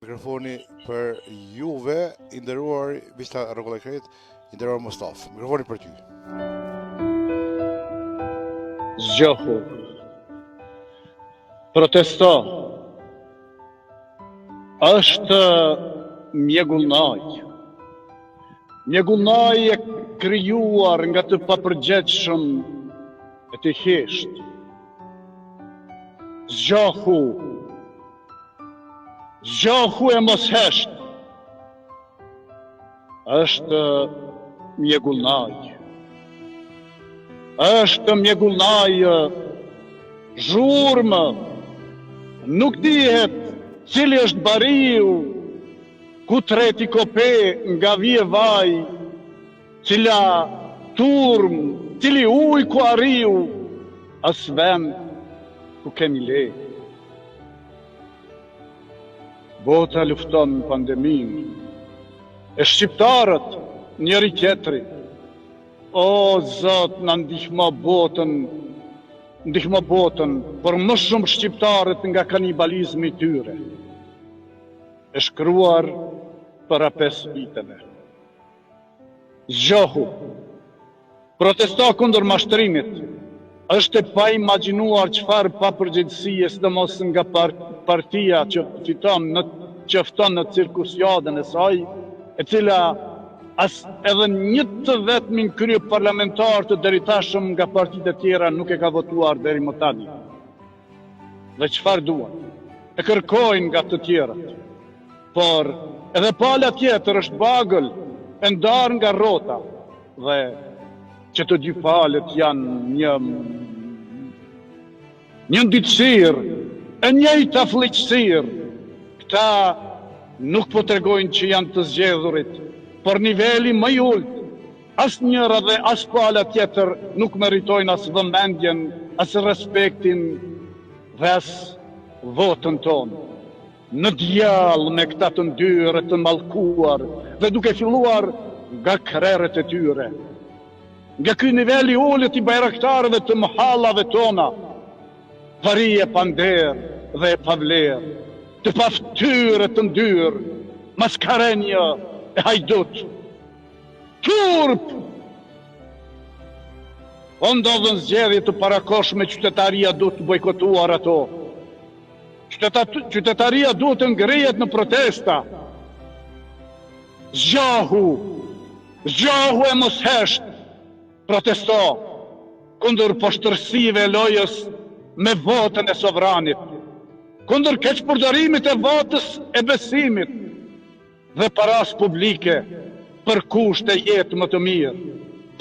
Mikrofoni për juve, i nderuar Vista Rregullakrit, i nderuar Mustaf. Mikrofoni për ty. Zgjohu. Protesto. Është mjegullnaj. Mjegullnaj e krijuar nga të papërgjegjshëm e të hesht. Zgjohu. Zgjohu e mos hesht. Është mjegullnaj. Është mjegullnaj zhurmë. Nuk dihet cili është bariu, ku treti kope nga vije vaj, cila turm, cili uj ku arriu, as vend ku kemi le. Bota lufton pandemin, e shqiptarët njëri tjetri. O Zot, na ndihmo botën, por më shumë shqiptarët nga kanibalizmi i tyre. E shkruar para 5 viteve. Zgjohu. Protesto kundër mashtrimit. Është e pa imagjinuar çfarë papërgjegjësie, sidomos nga partia që fton në cirkusjadën e saj, e cila as edhe një të vetmin krye parlamentar të deritashëm nga partitë e tjera nuk e ka votuar deri më tani. Dhe çfarë duan? E kërkojnë nga të tjerat. Por edhe pala tjetër është bagël, e ndarë nga rrota, dhe që të dy palët janë një ndicësirë, e njëjta fllëqësirë. Këta nuk po tregojnë që janë të zgjedhurit, por niveli më i ulët, as njëra dhe as pala tjetër nuk meritojnë as vëmendjen, as respektin dhe as votën tonë. Në djallë me këta të ndyrë të mallkuar dhe duke filluar nga krerët e tyre. Nga ky nivel i ulët i bajraktarëve të mohallave tona, pari e pander dhe e pavler, të paftyre të ndyrë, maskarenja e hajdut. Turp! O ndodhën zgjedhje të parakoshme, qytetaria duhet të bojkotuar ato. Qytetaria duhet të ngrihet në protesta. Zgjohu! Zgjohu e mos hesht! Protesto kundër poshtërsive e lojës me votën e sovranit, kundër keqpërdorimit e votës e besimit dhe paras publike për kusht e jetë më të mirë,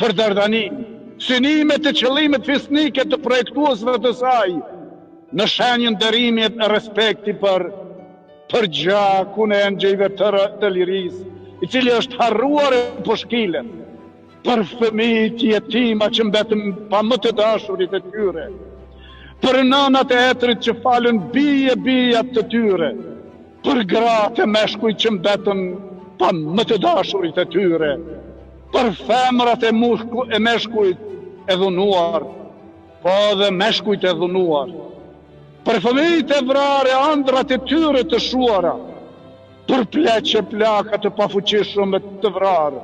për dardanin, synimet e qëllimet fisnike të projektuesve të saj, në shenjën nderimit e respekti për gjakun e engjëjve të liris, i cili është harruar e poshkilet, për fëmijët jetima që mbetën pa më të dashurit e tyre, për nënat e etrit që falën bijat të tyre, për gratë e meshkuj që mbetën pa më të dashurit e tyre, për femrat e meshkujt e dhunuar, po dhe meshkujt e dhunuar, për fëmijët e vrarë e ëndrat e tyre të shuara, për pleqe plaka të pafuqishëm e të vrarë,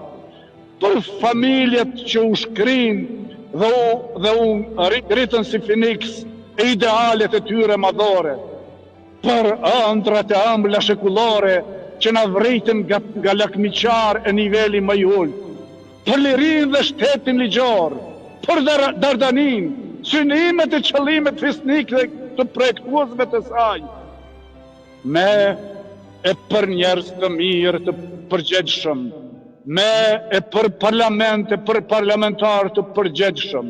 për familjet që u shkrin dhe u rritën si Finiks e idealet e tyre madhore, për ëndrat e ëmbla shekullore që na vritën nga lakmiqar e niveli më i ulët, për lirin dhe shtetin ligjor, për dardanin, synimet e qëllimet fisnike të projektuesve të saj, me e për njerëz të mirë të përgjegjshëm, me e për parlament e për parlamentar të përgjegjshëm,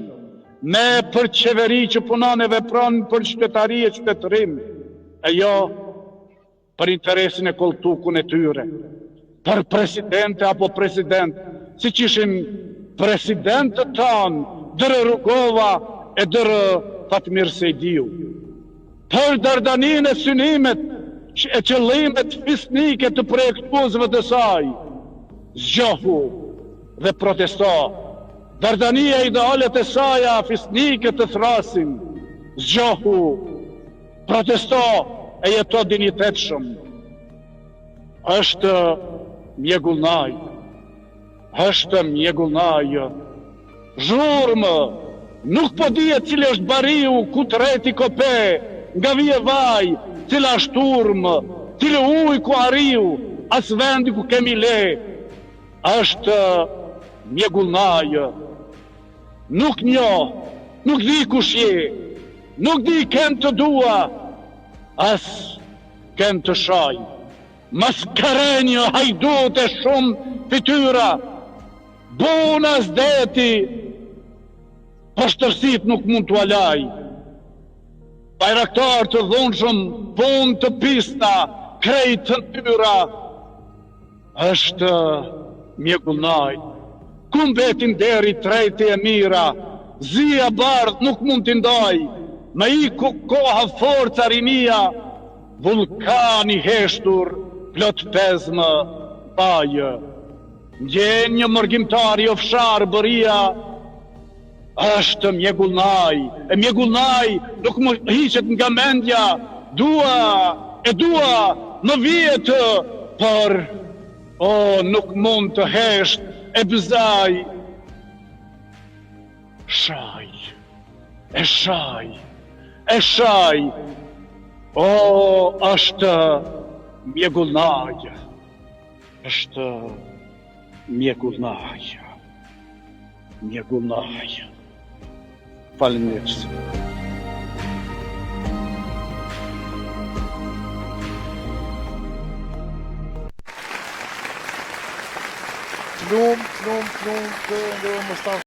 me për qeveri që punon e vepron për qytetari e qytetërim, e jo për interesin e koltukun e tyre, për presidente apo president, si që ishin presidentët tanë, dërë Rugova e dërë Fatmir Sejdiu, për dardanin e synimet e qëllimet fisnike të projektuesve të saj. Zgjohu dhe protesto. Dardania e idealet e saja fisnike të thrasin. Zgjohu, protesto e jeto dinitetshëm. është mjegullnaj, është mjegullnaj. Zhurmë, nuk po dihet cili është bariu ku treti kope, nga vije vaj, cila është turmë, cili uj ku ariu, as vendi ku kemi le, është mjegullnaj. Nuk njoh, nuk di kush je, nuk di kem të dua, as kem të shaj. Mascarenio, hajdut e shumë fytyra, bunas deti, pashtërsit nuk mund t'u alaj. Bajraktar të dhunshëm, pun të pista, krejt të tyra, është mjegullnaj. Ku mbetin deri trejti e mira, zia bardh nuk mund t'i ndaj, me i ku koha forca rinia, vulkani heshtur, plot pezmë bajë. Ndjen një mërgjimtari ofshar bëria, është mjegullnaj, e mjegullnaj nuk më hiqet nga mendja, dua, më vjetë, por, nuk mund të hesht, e bëzaj. Shaj, e shaj, është mjegullnaj, është mjegullnaj, Faleminderit. Plumb, të ndërruar Mustafa.